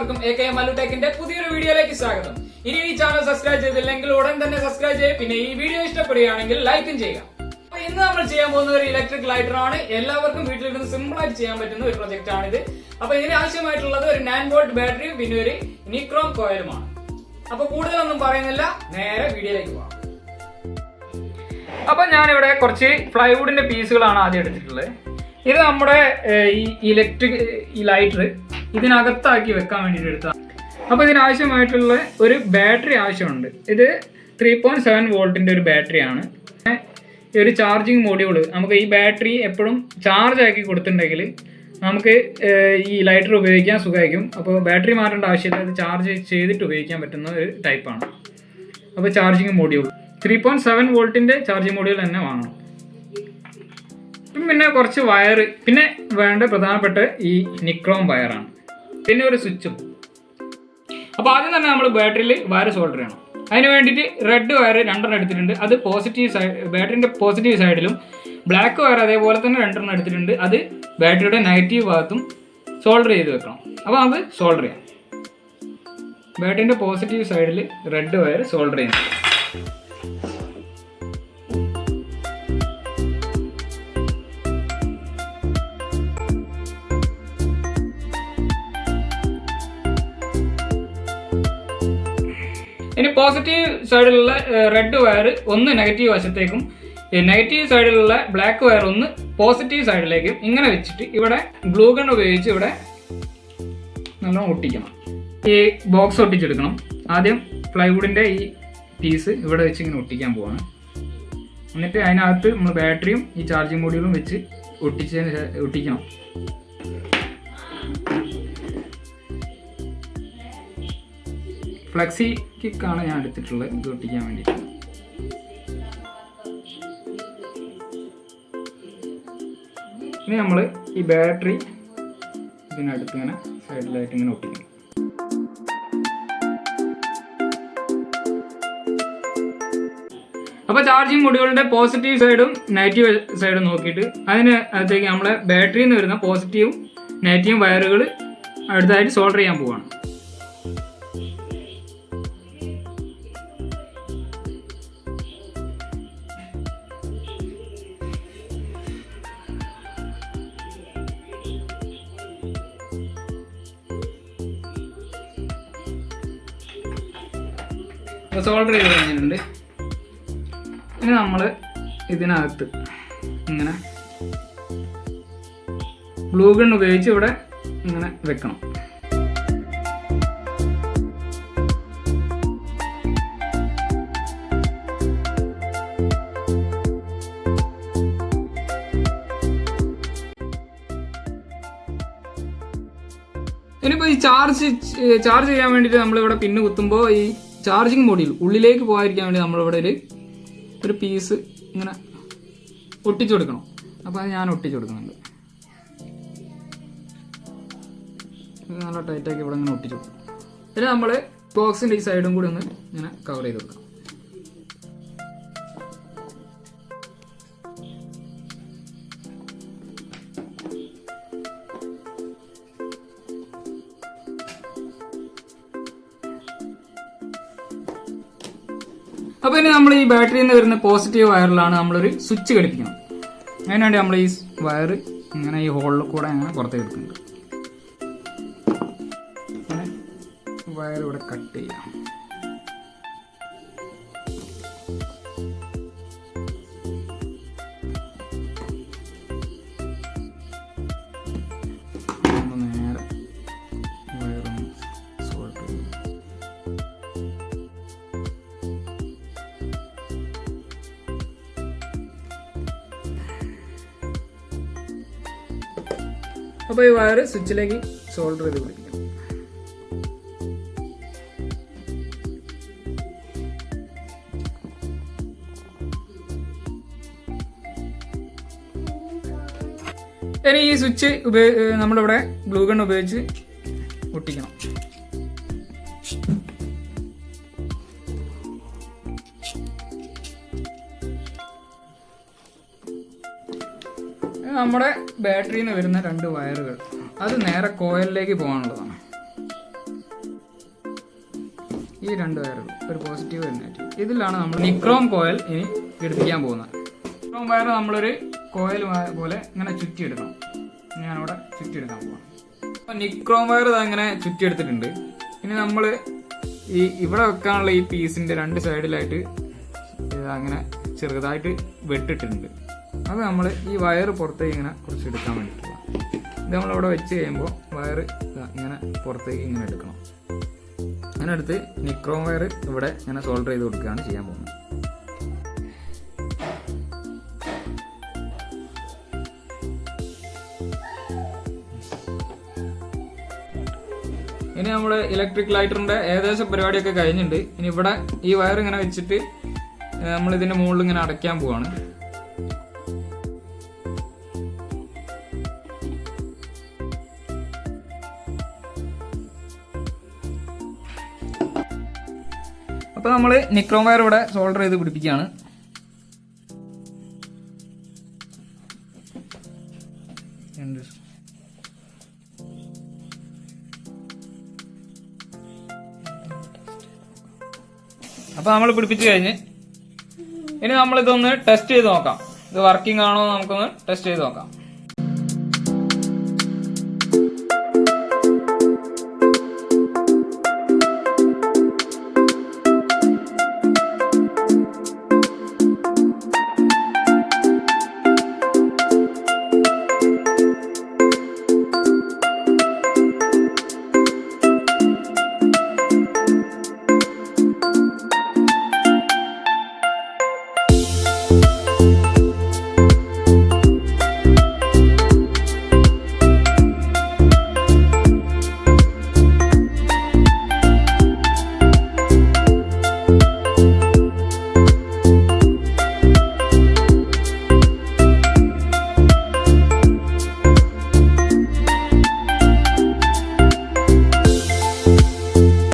എല്ലാവർക്കും mallu ടെക്കിന്റെ പുതിയൊരു വീഡിയോയിലേക്ക് സ്വാഗതം. ഇനി ഈ ചാനൽ സബ്സ്ക്രൈബ് ചെയ്തില്ലെങ്കിൽ ഉടൻ തന്നെ സബ്സ്ക്രൈബ് ചെയ്യുക. പിന്നെ ഈ വീഡിയോ ഇഷ്ടപ്പെടുകയാണെങ്കിൽ ലൈക്കും ചെയ്യുക. അപ്പോൾ ഇന്ന് നമ്മൾ ചെയ്യാൻ പോകുന്ന ഒരു ഇലക്ട്രിക് ലൈറ്റർ ആണ്. എല്ലാവർക്കും വീട്ടിലിരുന്ന് സിമ്പിൾ ആയിട്ട് ചെയ്യാൻ പറ്റുന്ന ഒരു പ്രൊജക്റ്റ് ആണിത്. അപ്പോൾ ഇതിന് ആവശ്യമായിട്ടുള്ളത് ഒരു 9 വോൾട്ട് ബാറ്ററിയും പിന്നെ ഒരു നിക്രോം കോയിലുമാണ്. അപ്പോൾ കൂടുതലൊന്നും പറയുന്നില്ല, നേരെ വീഡിയോയിലേക്ക് പോകാം. അപ്പൊ ഞാനിവിടെ കുറച്ച് പ്ലൈവുഡിന്റെ പീസുകളാണ് ആദ്യം എടുത്തിട്ടുള്ളത്. ഇത് നമ്മുടെ ഈ ലൈറ്റർ ഇതിനകത്താക്കി വെക്കാൻ വേണ്ടിയിട്ട് എടുത്തതാണ്. അപ്പോൾ ഇതിനാവശ്യമായിട്ടുള്ള ഒരു ബാറ്ററി ആവശ്യമുണ്ട്. ഇത് 3.7 വോൾട്ടിൻ്റെ ഒരു ബാറ്ററിയാണ്. ഈ ഒരു ചാർജിങ് മൊഡ്യൂൾ നമുക്ക് ഈ ബാറ്ററി എപ്പോഴും ചാർജ് ആക്കി കൊടുത്തിട്ടുണ്ടെങ്കിൽ നമുക്ക് ഈ ലൈറ്റർ ഉപയോഗിക്കാൻ സുഖമായിരിക്കും. അപ്പോൾ ബാറ്ററി മാറ്റേണ്ട ആവശ്യമില്ല, ഇത് ചാർജ് ചെയ്തിട്ട് ഉപയോഗിക്കാൻ പറ്റുന്ന ഒരു ടൈപ്പാണ്. അപ്പോൾ ചാർജിങ് മൊഡ്യൂൾ 3.7 വോൾട്ടിൻ്റെ ചാർജിങ് മൊഡ്യൂൾ തന്നെ വാങ്ങണം. പിന്നെ കുറച്ച് വയർ, പിന്നെ വേണ്ട പ്രധാനപ്പെട്ട ഈ നിക്രോം വയറാണ്, പിന്നെ ഒരു സ്വിച്ചും. അപ്പോൾ ആദ്യം തന്നെ നമ്മൾ ബാറ്ററിയിൽ വയർ സോൾഡർ ചെയ്യണം. അതിന് വേണ്ടിയിട്ട് റെഡ് വയർ 2 എടുത്തിട്ടുണ്ട്. അത് പോസിറ്റീവ് സൈഡ്, ബാറ്ററിൻ്റെ പോസിറ്റീവ് സൈഡിലും. ബ്ലാക്ക് വയർ അതേപോലെ തന്നെ 2 എടുത്തിട്ടുണ്ട്. അത് ബാറ്ററിയുടെ നെഗറ്റീവ് ഭാഗത്തും സോൾഡർ ചെയ്ത് വെക്കണം. അപ്പോൾ നമുക്ക് സോൾഡർ ചെയ്യാം. ബാറ്ററിൻ്റെ പോസിറ്റീവ് സൈഡിൽ റെഡ് വയർ സോൾഡർ ചെയ്യണം. ഇനി പോസിറ്റീവ് സൈഡിലുള്ള റെഡ് വയർ ഒന്ന് നെഗറ്റീവ് വശത്തേക്കും നെഗറ്റീവ് സൈഡിലുള്ള ബ്ലാക്ക് വയർ ഒന്ന് പോസിറ്റീവ് സൈഡിലേക്കും ഇങ്ങനെ വെച്ചിട്ട് ഇവിടെ ഗ്ലൂ ഗൺ ഉപയോഗിച്ച് ഇവിടെ നല്ലോണം ഒട്ടിക്കണം. ഈ ബോക്സ് ഒട്ടിച്ചെടുക്കണം. ആദ്യം പ്ലൈവുഡിൻ്റെ ഈ പീസ് ഇവിടെ വെച്ച് ഇങ്ങനെ ഒട്ടിക്കാൻ പോവാണ്. എന്നിട്ട് അതിനകത്ത് നമ്മൾ ബാറ്ററിയും ഈ ചാർജിങ് മൊഡ്യൂളും വെച്ച് ഒട്ടിക്കണം. ഫ്ലെക്സി കിക്കാണ് ഞാൻ എടുത്തിട്ടുള്ളത് ഇത് ഒട്ടിക്കാൻ വേണ്ടിയിട്ട്. ഇനി നമ്മൾ ഈ ബാറ്ററി ഇതിനടുത്ത് ഇങ്ങനെ സൈഡിലായിട്ട് ഇങ്ങനെ ഒട്ടിക്കണം. അപ്പോൾ ചാർജിങ് മൊഡ്യൂളിൻ്റെ പോസിറ്റീവ് സൈഡും നെഗറ്റീവ് സൈഡും നോക്കിയിട്ട് അതിന് അകത്തേക്ക് നമ്മളെ ബാറ്ററിയിൽ നിന്ന് വരുന്ന പോസിറ്റീവും നെഗറ്റീവും വയറുകൾ അടുത്തായിട്ട് സോൾഡർ ചെയ്യാൻ പോവുകയാണ്. സോൾഡർ ചെയ്ത് കഴിഞ്ഞിട്ടുണ്ട്. ഇനി നമ്മൾ ഇതിനകത്ത് ഇങ്ങനെ ഗ്ലൂ ഗൺ ഉപയോഗിച്ച് ഇവിടെ ഇങ്ങനെ വെക്കണം. ഇനിയിപ്പോൾ ഈ ചാർജ് ചെയ്യാൻ വേണ്ടിയിട്ട് നമ്മളിവിടെ പിന്ന് കുത്തുമ്പോൾ ഈ ചാർജിങ് മൊഡ്യൂൾ ഉള്ളിലേക്ക് പോകാതിരിക്കാൻ വേണ്ടി നമ്മളിവിടെ ഒരു പീസ് ഇങ്ങനെ ഒട്ടിച്ചു കൊടുക്കണം. അപ്പോൾ അത് ഞാൻ ഒട്ടിച്ചു കൊടുക്കുന്നുണ്ട്. നല്ല ടൈറ്റാക്കി ഇവിടെ ഇങ്ങനെ ഒട്ടിച്ചു കൊടുക്കും. പിന്നെ നമ്മൾ ബോക്സിൻ്റെ ഈ സൈഡും കൂടി ഒന്ന് ഇങ്ങനെ കവർ ചെയ്ത് കൊടുക്കണം. അപ്പോൾ ഇനി നമ്മൾ ഈ ബാറ്ററിയിൽ നിന്ന് വരുന്ന പോസിറ്റീവ് വയറിലാണ് നമ്മളൊരു സ്വിച്ച് ഘടിപ്പിക്കണം. അതിനുവേണ്ടി നമ്മൾ ഈ വയർ ഇങ്ങനെ ഈ ഹോളിൽ കൂടെ അങ്ങനെ പുറത്തേക്ക് എടുക്കുന്നുണ്ട്. അങ്ങനെ വയർ ഇവിടെ കട്ട് ചെയ്യാം. നേരെ വയറൊന്ന് സോൾട്ട് ചെയ്യും. അപ്പോൾ ഈ വയർ സ്വിച്ചിലേക്ക് സോൾഡർ ചെയ്ത് പിടിക്കണം. ഇനി ഈ സ്വിച്ച് നമ്മളിവിടെ ഗ്ലൂ ഗൺ ഉപയോഗിച്ച് ഒട്ടിക്കണം. നമ്മുടെ ബാറ്ററിയിൽ നിന്ന് വരുന്ന 2 വയറുകൾ അത് നേരെ കോയിലിലേക്ക് പോകാനുള്ളതാണ്. ഈ 2 വയറുകൾ, ഒരു പോസിറ്റീവ് ഒരു നെഗറ്റീവ്. ഇതിലാണ് നമ്മൾ നിക്രോം കോയിൽ ഇനി ഘടിപ്പിക്കാൻ പോകുന്നത്. നിക്രോം വയർ നമ്മളൊരു കോയിൽ പോലെ ഇങ്ങനെ ചുറ്റിയെടുക്കണം. ഞാനിവിടെ ചുറ്റിയെടുക്കാൻ പോവാം. അപ്പം നിക്രോം വയർ ഇങ്ങനെ ചുറ്റിയെടുത്തിട്ടുണ്ട്. ഇനി നമ്മൾ ഇവിടെ വെക്കാനുള്ള ഈ പീസിന്റെ 2 സൈഡിലായിട്ട് അങ്ങനെ ചെറുതായിട്ട് വെട്ടിട്ടുണ്ട്. അത് നമ്മൾ ഈ വയർ പുറത്തേക്ക് ഇങ്ങനെ കുറച്ച് എടുക്കാൻ വേണ്ടിയിട്ടുള്ള. ഇത് നമ്മളിവിടെ വെച്ച് കഴിയുമ്പോൾ വയർ ഇങ്ങനെ പുറത്തേക്ക് ഇങ്ങനെ എടുക്കണം. അങ്ങനെ എടുത്ത് നിക്രോം വയർ ഇവിടെ ഇങ്ങനെ സോൾഡർ ചെയ്ത് കൊടുക്കുകയാണ് ചെയ്യാൻ പോകുന്നത്. ഇനി നമ്മൾ ഇലക്ട്രിക് ലൈറ്ററിന്റെ ഏകദേശം പരിപാടിയൊക്കെ കഴിഞ്ഞിട്ടുണ്ട്. ഇനി ഇവിടെ ഈ വയർ ഇങ്ങനെ വെച്ചിട്ട് നമ്മൾ ഇതിന്റെ മുകളിൽ ഇങ്ങനെ അടയ്ക്കാൻ പോവാണ്. അപ്പൊ നമ്മൾ നിക്രോം വയർ ഇവിടെ സോൾഡർ ചെയ്ത് പിടിപ്പിക്കുകയാണ്. അപ്പൊ നമ്മൾ പിടിപ്പിച്ചു കഴിഞ്ഞ് ഇനി നമ്മൾ ഇതൊന്ന് ടെസ്റ്റ് ചെയ്ത് നോക്കാം. ഇത് വർക്കിംഗ് ആണോ നമുക്കൊന്ന് ടെസ്റ്റ് ചെയ്ത് നോക്കാം.